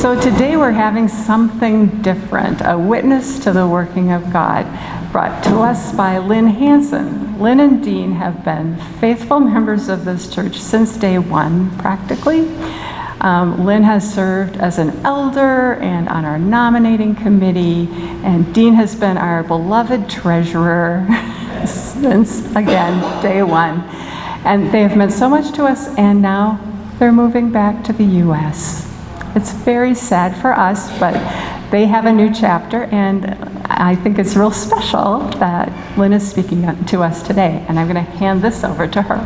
So today we're having something different, a witness to the working of God, brought to us by Lynn Hanson. Lynn and Dean have been faithful members of this church since day one, practically. Lynn has served as an elder and on our nominating committee, and Dean has been our beloved treasurer since, again, day one. And they have meant so much to us, and now they're moving back to the U.S. It's very sad for us, but they have a new chapter, and I think it's real special that Lynn is speaking to us today, and I'm going to hand this over to her.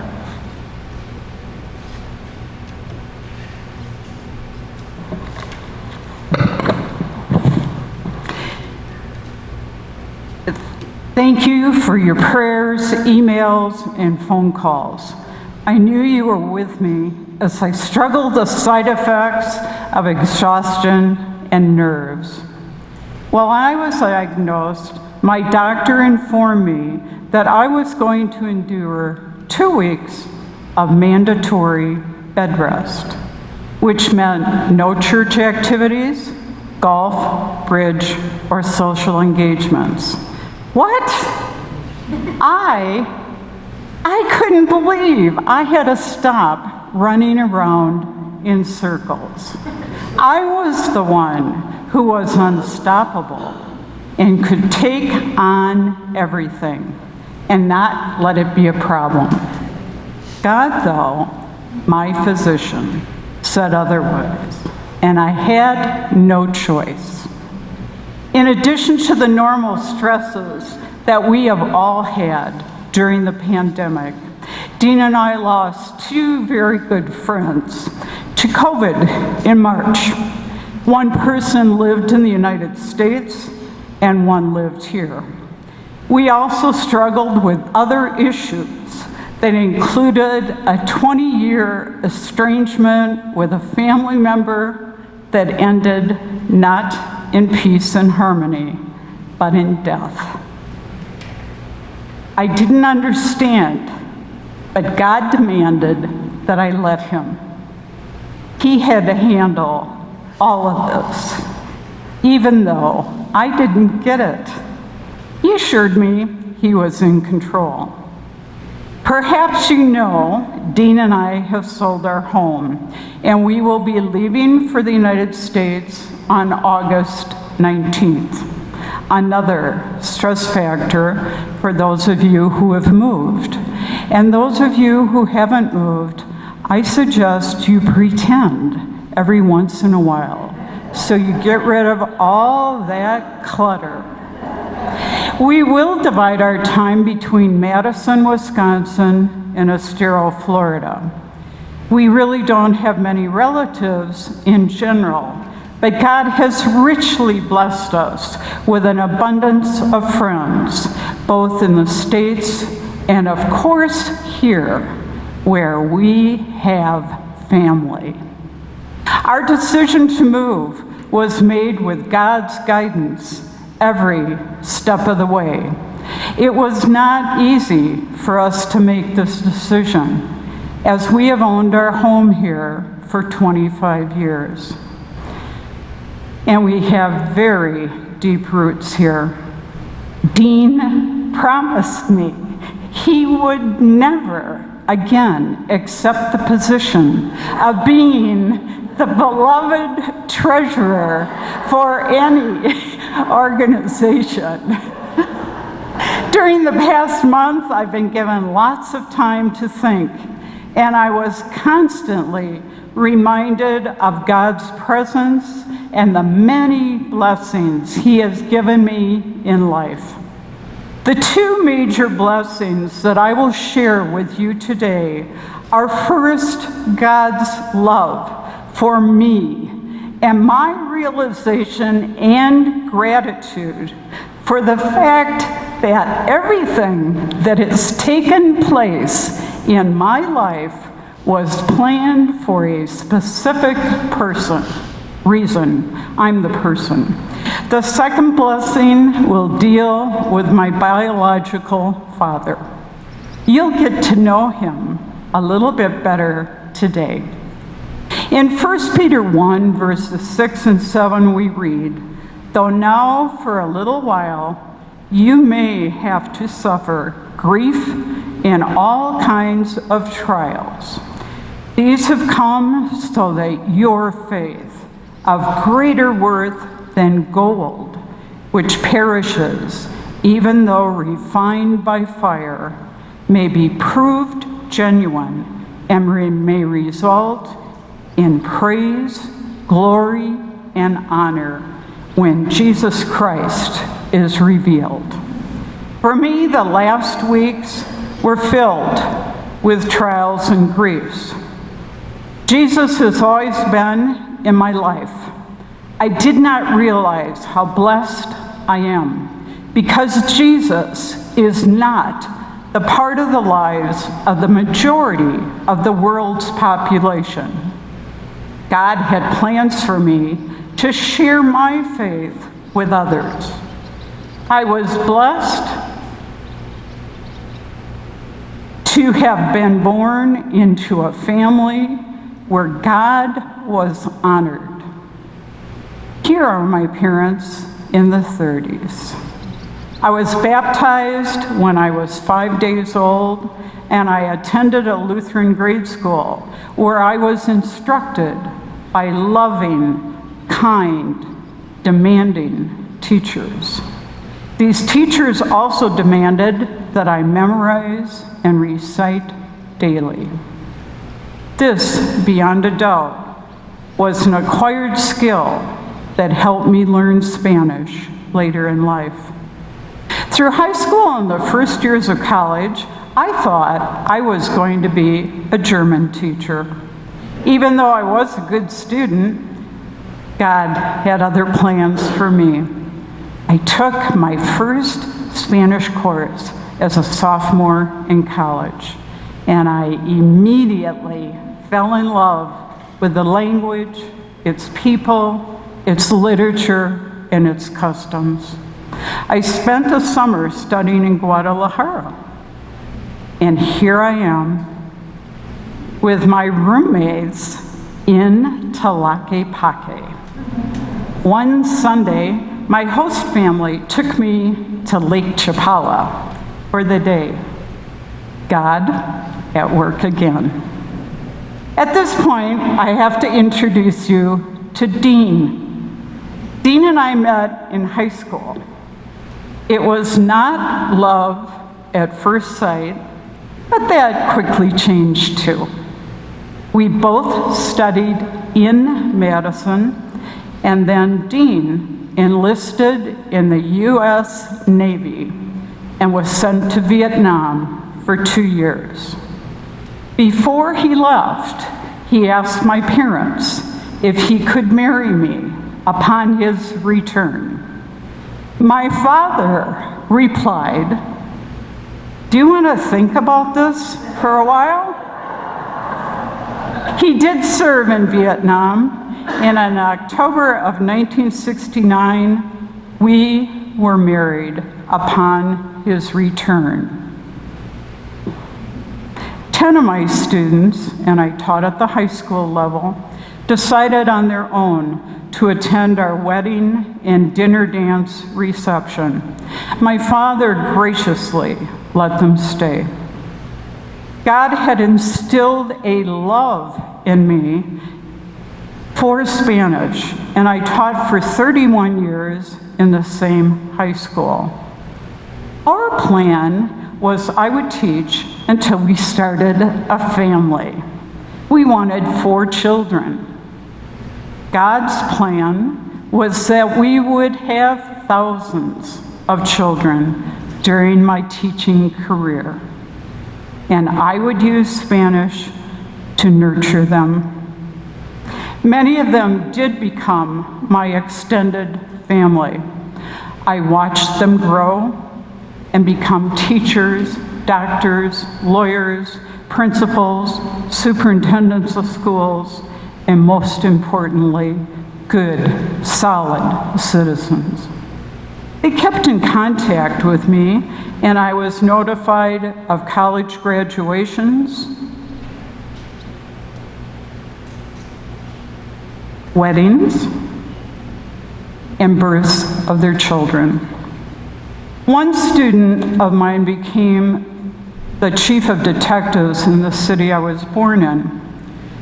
Thank you for your prayers, emails, and phone calls. I knew you were with me as I struggled with side effects of exhaustion and nerves. While I was diagnosed, my doctor informed me that I was going to endure 2 weeks of mandatory bed rest, which meant no church activities, golf, bridge, or social engagements. What? I couldn't believe I had to stop running around in circles. I was the one who was unstoppable and could take on everything and not let it be a problem. God, though, my physician, said otherwise, and I had no choice. In addition to the normal stresses that we have all had during the pandemic, Dean and I lost 2 very good friends to COVID in March. One person lived in the United States and one lived here. We also struggled with other issues that included a 20-year estrangement with a family member that ended not in peace and harmony, but in death. I didn't understand, but God demanded that I let him. He had to handle all of this, even though I didn't get it. He assured me he was in control. Perhaps you know, Dean and I have sold our home, and we will be leaving for the United States on August 19th. Another stress factor for those of you who have moved. And those of you who haven't moved, I suggest you pretend every once in a while, so you get rid of all that clutter. We will divide our time between Madison, Wisconsin, and Estero, Florida. We really don't have many relatives in general, but God has richly blessed us with an abundance of friends, both in the States and, of course, here, where we have family. Our decision to move was made with God's guidance every step of the way. It was not easy for us to make this decision, as we have owned our home here for 25 years. And we have very deep roots here. Dean promised me he would never again accept the position of being the beloved treasurer for any organization. During the past month, I've been given lots of time to think, and I was constantly reminded of God's presence and the many blessings he has given me in life. The 2 major blessings that I will share with you today are, first, God's love for me and my realization and gratitude for the fact that everything that has taken place in my life was planned for a specific reason. I'm the person. The second blessing will deal with my biological father. You'll get to know him a little bit better today. In 1 Peter 1, verses 6 and 7, we read, "Though now for a little while you may have to suffer grief in all kinds of trials. These have come so that your faith, of greater worth than gold, which perishes, even though refined by fire, may be proved genuine and may result in praise, glory, and honor when Jesus Christ is revealed." For me, the last weeks were filled with trials and griefs. Jesus has always been in my life. I did not realize how blessed I am because Jesus is not the part of the lives of the majority of the world's population. God had plans for me to share my faith with others. I was blessed to have been born into a family where God was honored. Here are my parents in the 30s. I was baptized when I was 5 days old, and I attended a Lutheran grade school where I was instructed by loving, kind, demanding teachers. These teachers also demanded that I memorize and recite daily. This, beyond a doubt, was an acquired skill that helped me learn Spanish later in life. Through high school and the first years of college, I thought I was going to be a German teacher. Even though I was a good student, God had other plans for me. I took my first Spanish course as a sophomore in college, and I immediately fell in love with the language, its people, its literature, and its customs. I spent a summer studying in Guadalajara, and here I am with my roommates in Tlaquepaque. One Sunday, my host family took me to Lake Chapala for the day. God at work again. At this point, I have to introduce you to Dean. Dean and I met in high school. It was not love at first sight, but that quickly changed too. We both studied in Madison, and then Dean enlisted in the U.S. Navy and was sent to Vietnam for 2 years. Before he left, he asked my parents if he could marry me upon his return. My father replied, "Do you want to think about this for a while?" He did serve in Vietnam, and in October of 1969, we were married upon his return. 10 of my students, and I taught at the high school level, decided on their own to attend our wedding and dinner dance reception. My father graciously let them stay. God had instilled a love in me for Spanish, and I taught for 31 years in the same high school. Our plan was I would teach until we started a family. We wanted 4 children. God's plan was that we would have thousands of children during my teaching career, and I would use Spanish to nurture them. Many of them did become my extended family. I watched them grow and become teachers, doctors, lawyers, principals, superintendents of schools, and most importantly, good, solid citizens. They kept in contact with me, and I was notified of college graduations, weddings, and births of their children. One student of mine became the chief of detectives in the city I was born in.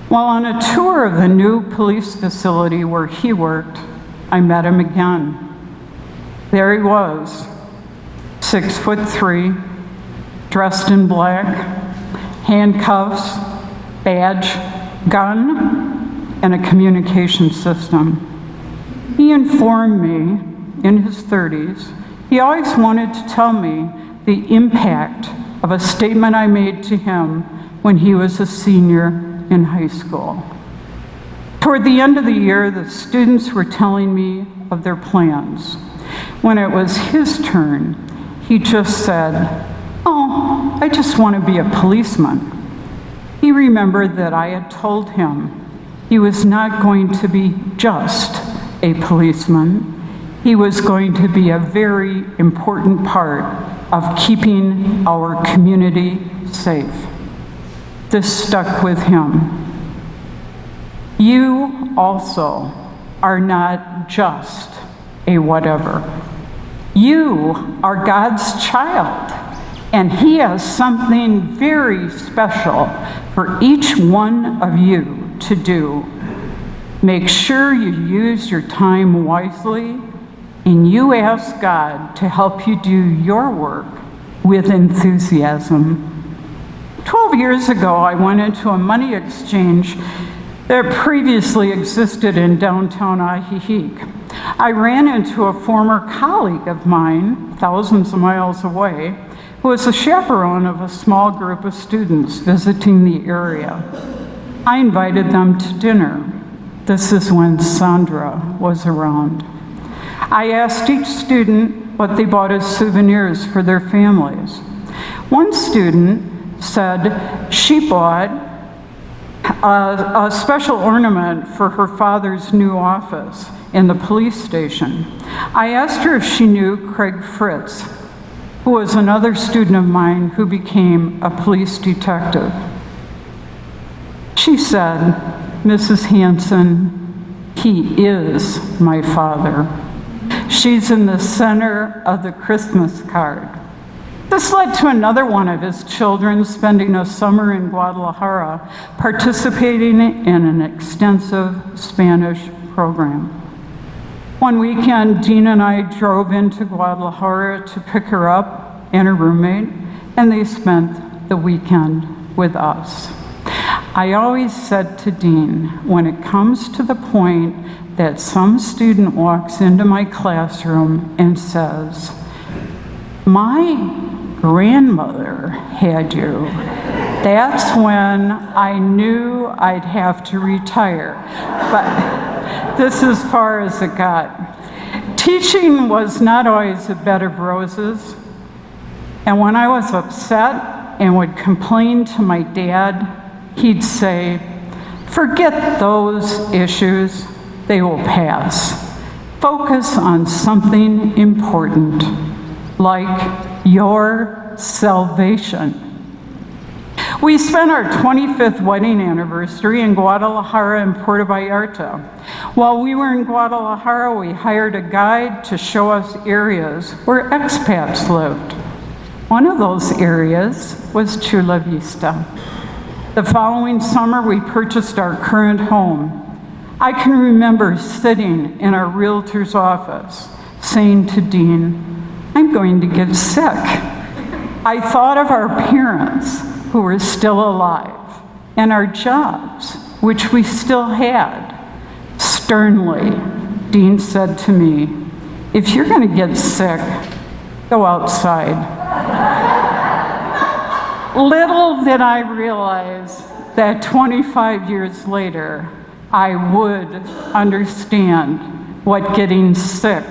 While on a tour of the new police facility where he worked, I met him again. There he was, 6'3", dressed in black, handcuffs, badge, gun, and a communication system. He informed me, in his 30s, he always wanted to tell me the impact of a statement I made to him when he was a senior in high school. Toward the end of the year, the students were telling me of their plans. When it was his turn, he just said, "Oh, I just want to be a policeman." He remembered that I had told him he was not going to be just a policeman. He was going to be a very important part of keeping our community safe. This stuck with him. You also are not just a whatever. You are God's child, and He has something very special for each one of you to do. Make sure you use your time wisely, and you ask God to help you do your work with enthusiasm. 12 years ago, I went into a money exchange that previously existed in downtown Ajijic. I ran into a former colleague of mine, thousands of miles away, who was a chaperone of a small group of students visiting the area. I invited them to dinner. This is when Sandra was around. I asked each student what they bought as souvenirs for their families. One student said she bought a special ornament for her father's new office in the police station. I asked her if she knew Craig Fritz, who was another student of mine who became a police detective. She said, "Mrs. Hanson, he is my father." She's in the center of the Christmas card. This led to another one of his children spending a summer in Guadalajara, participating in an extensive Spanish program. One weekend, Dean and I drove into Guadalajara to pick her up and her roommate, and they spent the weekend with us. I always said to Dean, when it comes to the point that some student walks into my classroom and says, "My grandmother had you," that's when I knew I'd have to retire. But this is as far as it got. Teaching was not always a bed of roses. And when I was upset and would complain to my dad, he'd say, "Forget those issues, they will pass. Focus on something important, like your salvation." We spent our 25th wedding anniversary in Guadalajara and Puerto Vallarta. While we were in Guadalajara, we hired a guide to show us areas where expats lived. One of those areas was Chula Vista. The following summer, we purchased our current home. I can remember sitting in our realtor's office saying to Dean, "I'm going to get sick." I thought of our parents who were still alive and our jobs, which we still had. Sternly, Dean said to me, "If you're going to get sick, go outside." Little did I realize that 25 years later, I would understand what getting sick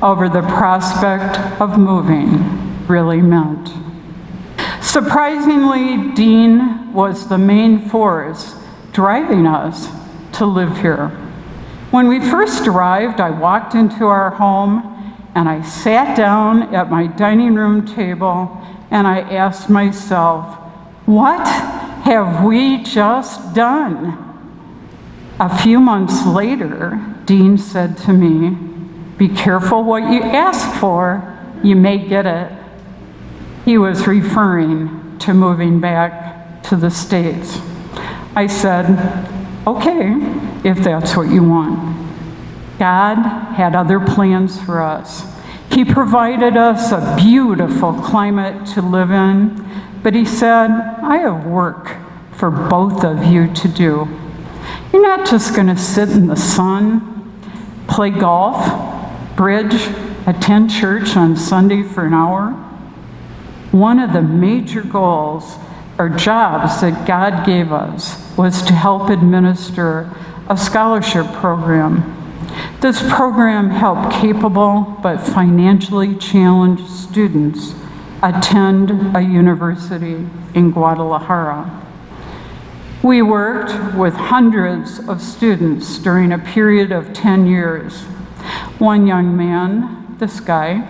over the prospect of moving really meant. Surprisingly, Dean was the main force driving us to live here. When we first arrived, I walked into our home and I sat down at my dining room table and I asked myself, what have we just done? A few months later, Dean said to me, "Be careful what you ask for, you may get it." He was referring to moving back to the States. I said, "Okay, if that's what you want." God had other plans for us. He provided us a beautiful climate to live in, but he said, "I have work for both of you to do. You're not just going to sit in the sun, play golf, bridge, attend church on Sunday for an hour." One of the major goals or jobs that God gave us was to help administer a scholarship program. This program helped capable but financially challenged students attend a university in Guadalajara. We worked with hundreds of students during a period of 10 years. One young man, this guy,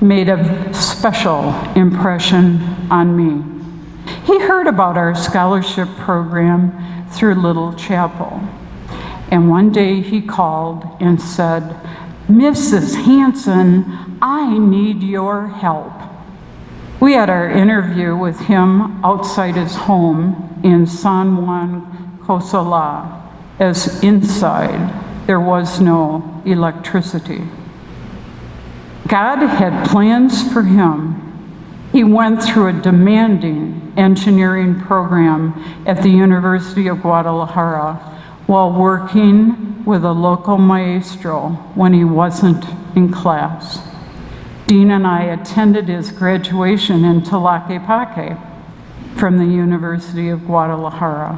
made a special impression on me. He heard about our scholarship program through Little Chapel. And one day he called and said, "Mrs. Hanson, I need your help." We had our interview with him outside his home in San Juan Cosola, as inside there was no electricity. God had plans for him. He went through a demanding engineering program at the University of Guadalajara while working with a local maestro when he wasn't in class. Dean and I attended his graduation in Tlaquepaque from the University of Guadalajara.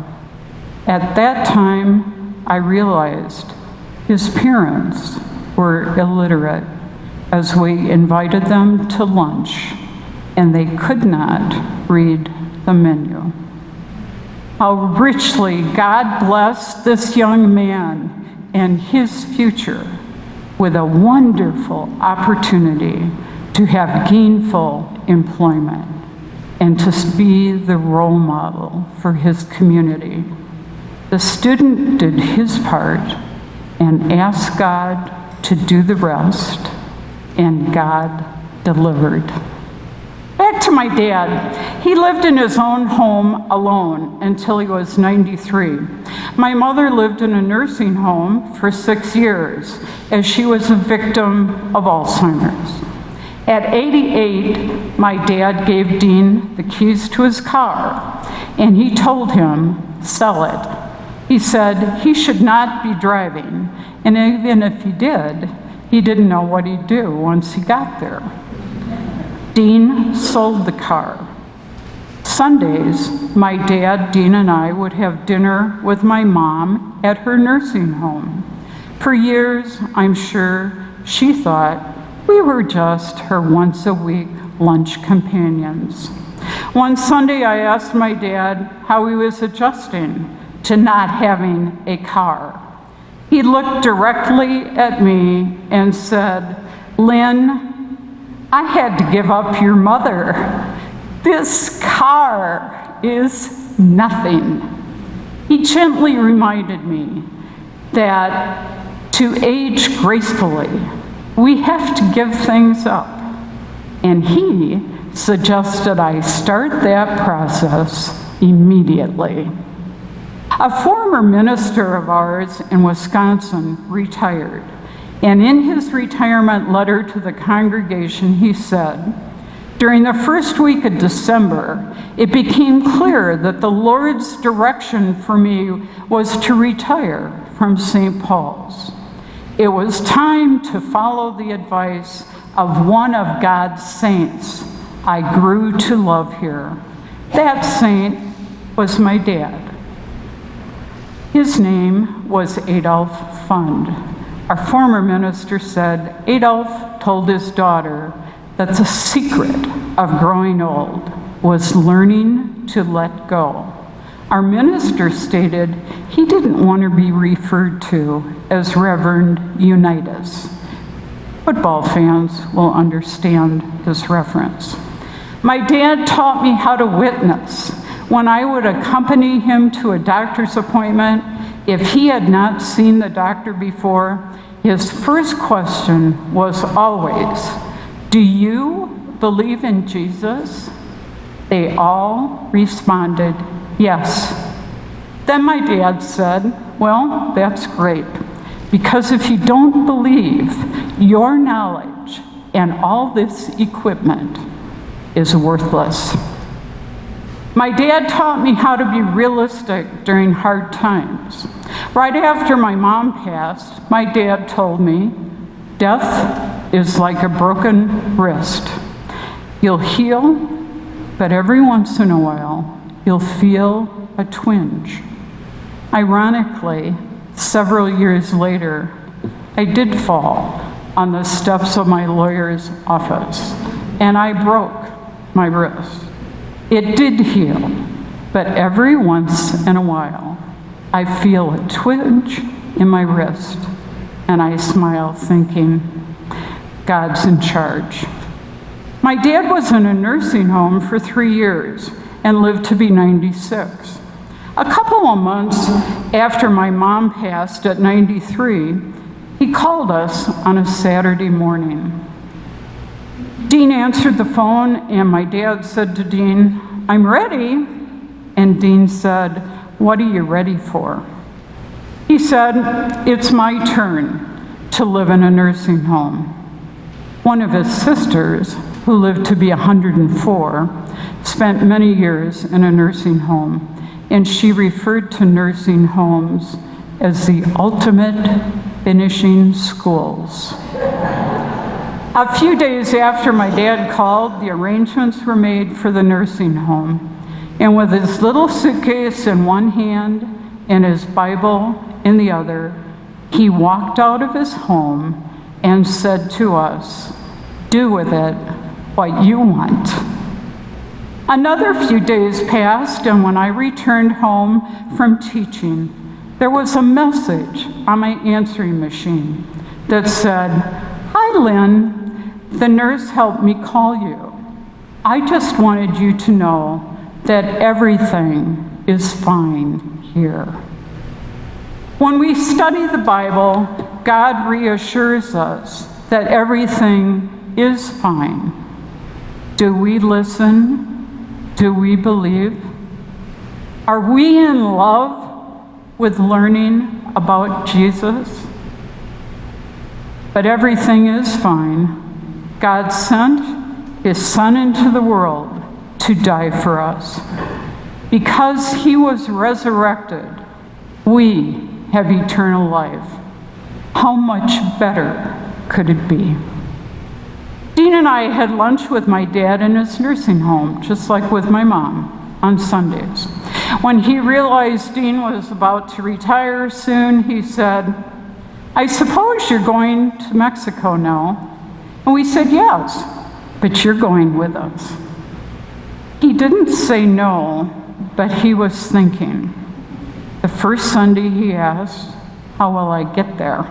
At that time, I realized his parents were illiterate, as we invited them to lunch and they could not read the menu. How richly God blessed this young man and his future with a wonderful opportunity to have gainful employment and to be the role model for his community. The student did his part and asked God to do the rest, and God delivered. Back to my dad. He lived in his own home alone until he was 93. My mother lived in a nursing home for 6 years as she was a victim of Alzheimer's. At 88, my dad gave Dean the keys to his car and he told him, "Sell it." He said he should not be driving, and even if he did, he didn't know what he'd do once he got there. Dean sold the car. Sundays, my dad, Dean, and I would have dinner with my mom at her nursing home. For years, I'm sure she thought we were just her once-a-week lunch companions. One Sunday, I asked my dad how he was adjusting to not having a car. He looked directly at me and said, "Lynn, I had to give up your mother. This car is nothing." He gently reminded me that to age gracefully, we have to give things up. And he suggested I start that process immediately. A former minister of ours in Wisconsin retired. And in his retirement letter to the congregation, he said, "During the first week of December, it became clear that the Lord's direction for me was to retire from St. Paul's. It was time to follow the advice of one of God's saints I grew to love here. That saint was my dad. His name was Adolf Fund." Our former minister said Adolf told his daughter that the secret of growing old was learning to let go. Our minister stated he didn't want to be referred to as Reverend Unitas. Football fans will understand this reference. My dad taught me how to witness. When I would accompany him to a doctor's appointment, If he had not seen the doctor before, his first question was always, "Do you believe in Jesus?" They all responded, "Yes." Then my dad said, "Well, that's great, because if you don't believe, your knowledge and all this equipment is worthless." My dad taught me how to be realistic during hard times. Right after my mom passed, my dad told me, "Death is like a broken wrist. You'll heal, but every once in a while, you'll feel a twinge." Ironically, several years later, I did fall on the steps of my lawyer's office, and I broke my wrist. It did heal, but every once in a while, I feel a twinge in my wrist, and I smile thinking, God's in charge. My dad was in a nursing home for 3 years and lived to be 96. A couple of months after my mom passed at 93, he called us on a Saturday morning. Dean answered the phone, and my dad said to Dean, "I'm ready." And Dean said, "What are you ready for?" He said, "It's my turn to live in a nursing home." One of his sisters, who lived to be 104, spent many years in a nursing home, and she referred to nursing homes as the ultimate finishing schools. A few days after my dad called, the arrangements were made for the nursing home. And with his little suitcase in one hand and his Bible in the other, he walked out of his home and said to us, "Do with it what you want." Another few days passed, and when I returned home from teaching, there was a message on my answering machine that said, "Hi, Lynn. The nurse helped me call you. I just wanted you to know that everything is fine here." When we study the Bible, God reassures us that everything is fine. Do we listen? Do we believe? Are we in love with learning about Jesus? But everything is fine. God sent his Son into the world to die for us. Because he was resurrected, we have eternal life. How much better could it be? Dean and I had lunch with my dad in his nursing home, just like with my mom, on Sundays. When he realized Dean was about to retire soon, he said, "I suppose you're going to Mexico now?" And we said, "Yes, but you're going with us." He didn't say no, but he was thinking. The first Sunday he asked, "How will I get there?"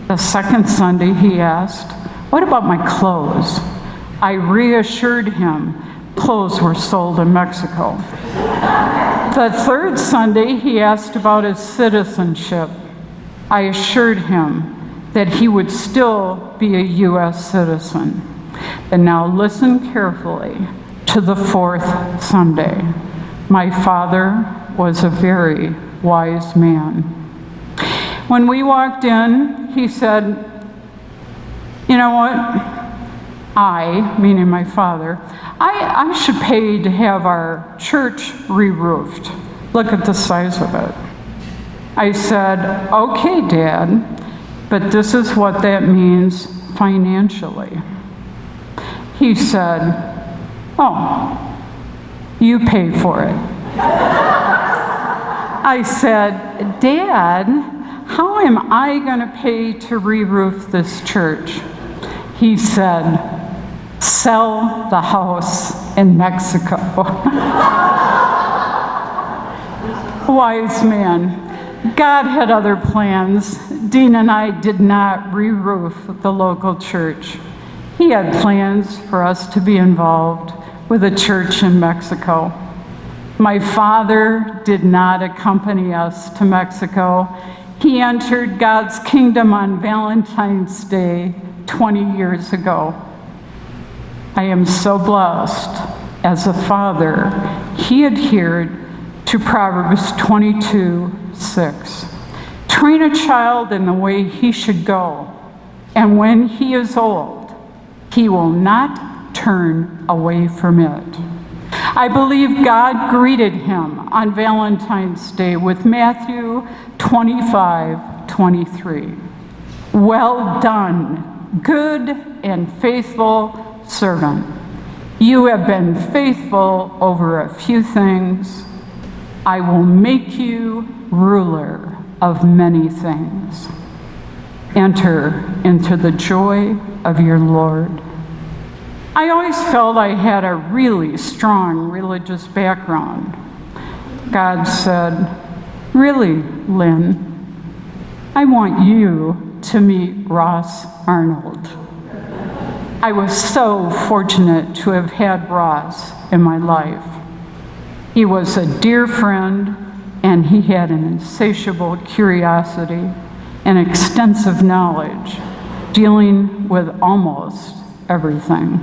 The second Sunday he asked, "What about my clothes?" I reassured him clothes were sold in Mexico. The third Sunday he asked about his citizenship. I assured him that he would still be a U.S. citizen. And now listen carefully to the fourth Sunday. My father was a very wise man. When we walked in, he said, "You know what? I, meaning my father, I should pay to have our church re-roofed. Look at the size of it." I said, "Okay, Dad, but this is what that means financially." He said, "Oh, you pay for it." I said, "Dad, how am I going to pay to re-roof this church?" He said, "Sell the house in Mexico." Wise man. God had other plans. Dean and I did not re-roof the local church. He had plans for us to be involved with a church in Mexico. My father did not accompany us to Mexico. He entered God's kingdom on Valentine's Day 20 years ago. I am so blessed. As a father, he adhered to Proverbs 22:6. Train a child in the way he should go, and when he is old, he will not turn away from it. I believe God greeted him on Valentine's Day with Matthew 25:23. Well done, good and faithful servant. You have been faithful over a few things. I will make you ruler of many things. Enter into the joy of your Lord. I always felt I had a really strong religious background. God said, "Really, Lynn, I want you to meet Ross Arnold." I was so fortunate to have had Ross in my life. He was a dear friend, and he had an insatiable curiosity and extensive knowledge dealing with almost everything.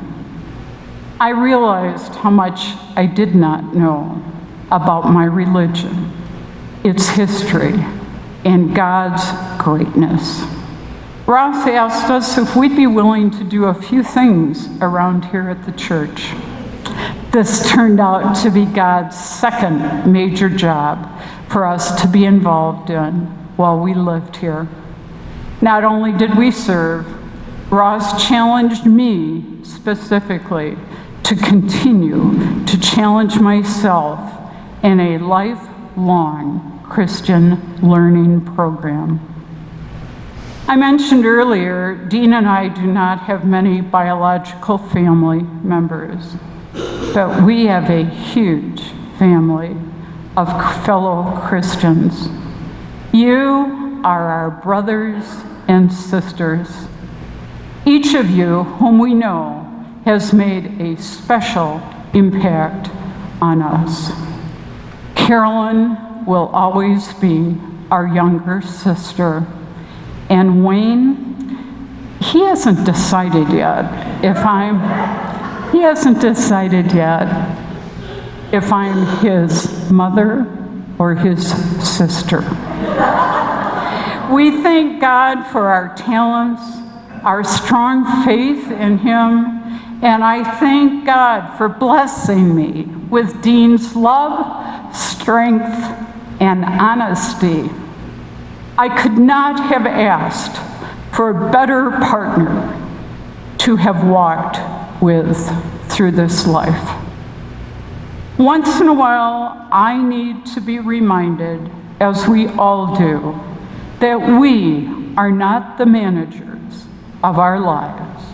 I realized how much I did not know about my religion, its history, and God's greatness. Ross asked us if we'd be willing to do a few things around here at the church. This turned out to be God's second major job for us to be involved in while we lived here. Not only did we serve, Ross challenged me specifically to continue to challenge myself in a lifelong Christian learning program. I mentioned earlier, Dean and I do not have many biological family members, but we have a huge family of fellow Christians. You are our brothers and sisters. Each of you, whom we know, has made a special impact on us. Carolyn will always be our younger sister. And Wayne, he hasn't decided yet if I'm his mother or his sister. We thank God for our talents, our strong faith in him, and I thank God for blessing me with Dean's love, strength, and honesty. I could not have asked for a better partner to have walked with through this life. Once in a while, I need to be reminded, as we all do, that we are not the managers of our lives.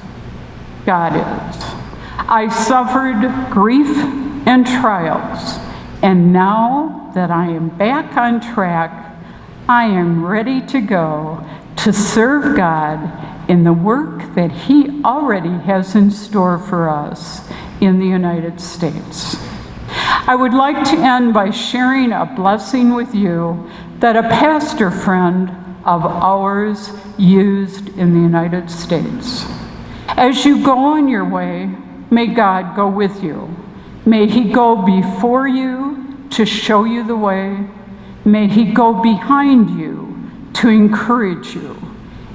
God is. I suffered grief and trials, and now that I am back on track, I am ready to go to serve God in the work that He already has in store for us in the United States. I would like to end by sharing a blessing with you that a pastor friend of ours used in the United States. As you go on your way, may God go with you. May He go before you to show you the way. May He go behind you to encourage you.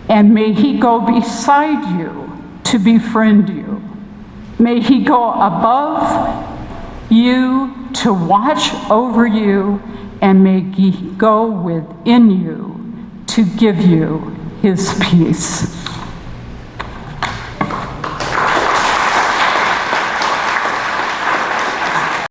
And may He go beside you to befriend you. May He go above you to watch over you, and may He go within you to give you His peace.